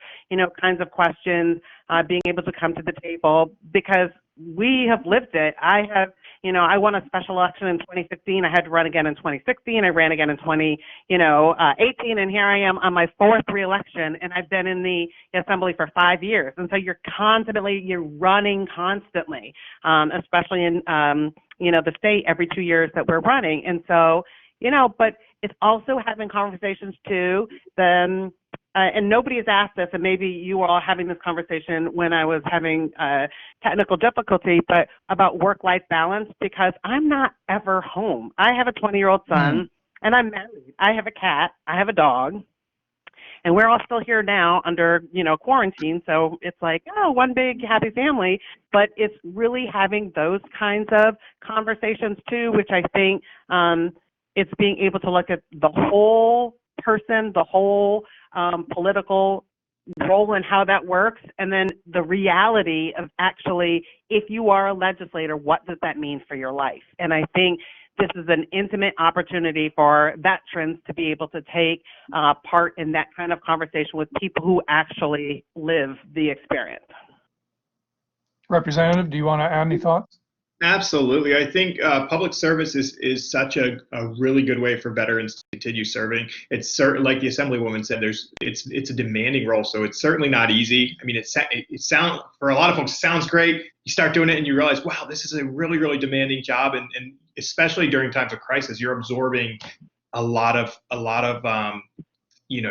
kinds of questions, being able to come to the table because we have lived it. I have, I won a special election in 2015. I had to run again in 2016. I ran again in 2018, and here I am on my fourth reelection, and I've been in the assembly for 5 years. And so you're running constantly, especially in, the state every 2 years that we're running. And so, but it's also having conversations too, then, and nobody has asked this, and maybe you were all having this conversation when I was having technical difficulty, but about work-life balance, because I'm not ever home. I have a 20-year-old son, and I'm married. I have a cat. I have a dog. And we're all still here now under, quarantine. So it's like, one big happy family. But it's really having those kinds of conversations too, which I think it's being able to look at the whole person, the whole political role and how that works, and then the reality of actually, if you are a legislator, what does that mean for your life? And I think this is an intimate opportunity for veterans to be able to take part in that kind of conversation with people who actually live the experience. Representative, do you want to add any thoughts? Absolutely. I think public service is such a really good way for veterans to continue serving. It's certain, like the Assemblywoman said, it's a demanding role, so it's certainly not easy. I mean, it sounds, for a lot of folks, it sounds great. You start doing it and you realize, wow, this is a really, really demanding job, and especially during times of crisis, you're absorbing a lot of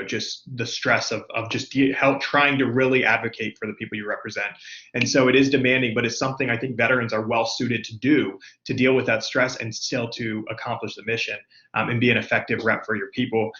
just the stress of just trying to really advocate for the people you represent. And so it is demanding, but it's something I think veterans are well suited to do, to deal with that stress and still to accomplish the mission, and be an effective rep for your people.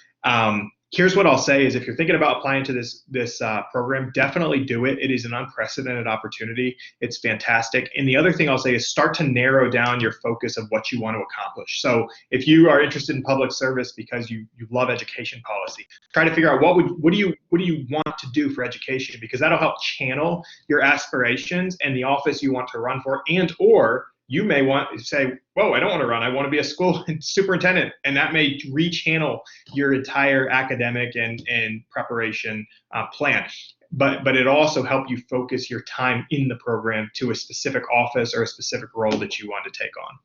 Here's what I'll say is, if you're thinking about applying to this program, definitely do it. It is an unprecedented opportunity. It's fantastic. And the other thing I'll say is start to narrow down your focus of what you want to accomplish. So if you are interested in public service because you love education policy, try to figure out what do you want to do for education, because that'll help channel your aspirations and the office you want to run for, or you may want to say, whoa, I don't want to run. I want to be a school superintendent. And that may rechannel your entire academic and preparation plan. But it also help you focus your time in the program to a specific office or a specific role that you want to take on.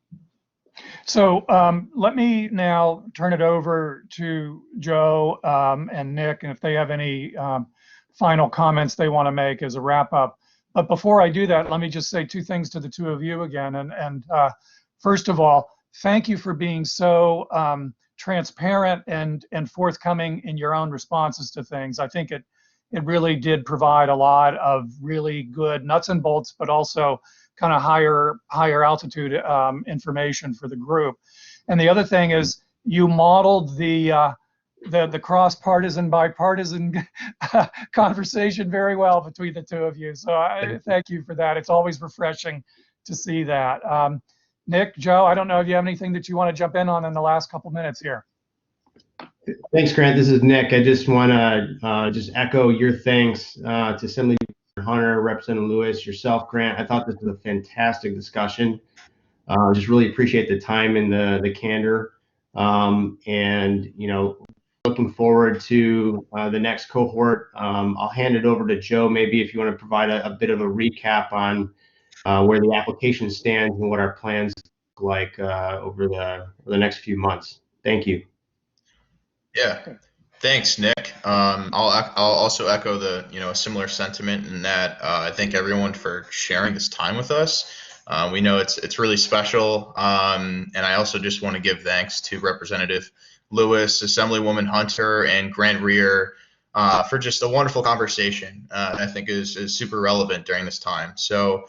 So let me now turn it over to Joe and Nick, and if they have any final comments they want to make as a wrap up. But before I do that, let me just say two things to the two of you again. And first of all, thank you for being so transparent and forthcoming in your own responses to things. I think it really did provide a lot of really good nuts and bolts, but also kind of higher altitude information for the group. And the other thing is, you modeled the cross-partisan, bipartisan conversation very well between the two of you. So I thank you for that. It's always refreshing to see that. Nick, Joe, I don't know if you have anything that you want to jump in on in the last couple minutes here. Thanks, Grant. This is Nick. I just want to just echo your thanks to Assemblyman Hunter, Representative Lewis, yourself, Grant. I thought this was a fantastic discussion. Just really appreciate the time and the candor. And, looking forward to the next cohort. I'll hand it over to Joe, maybe if you want to provide a bit of a recap on where the application stands and what our plans look like over the next few months. Thank you. Yeah, thanks, Nick. I'll also echo a similar sentiment in that I thank everyone for sharing this time with us. We know it's really special, and I also just want to give thanks to Representative Lewis, Assemblywoman Hunter, and Grant Rear for just a wonderful conversation. I think is super relevant during this time. So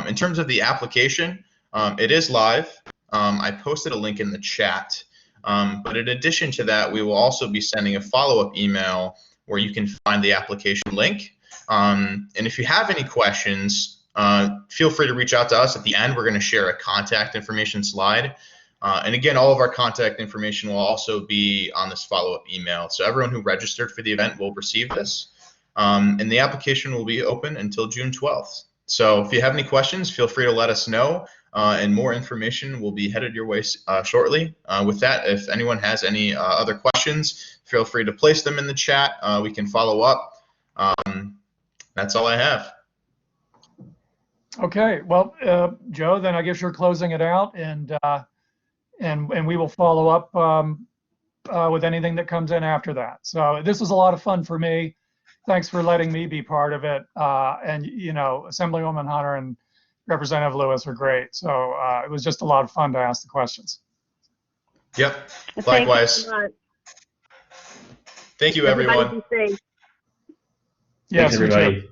in terms of the application, it is live. I posted a link in the chat. But in addition to that, we will also be sending a follow-up email where you can find the application link. And if you have any questions, feel free to reach out to us. At the end, we're going to share a contact information slide. And again, all of our contact information will also be on this follow-up email. So everyone who registered for the event will receive this. And the application will be open until June 12th. So if you have any questions, feel free to let us know. And more information will be headed your way shortly. With that, if anyone has any other questions, feel free to place them in the chat. We can follow up. That's all I have. Okay, well, Joe, then I guess you're closing it out, and we will follow up with anything that comes in after that. So this was a lot of fun for me. Thanks for letting me be part of it. And Assemblywoman Hunter and Representative Lewis are great. So it was just a lot of fun to ask the questions. Yep, likewise. Thank you, everyone. Everybody be safe. Yes, Thanks, everybody.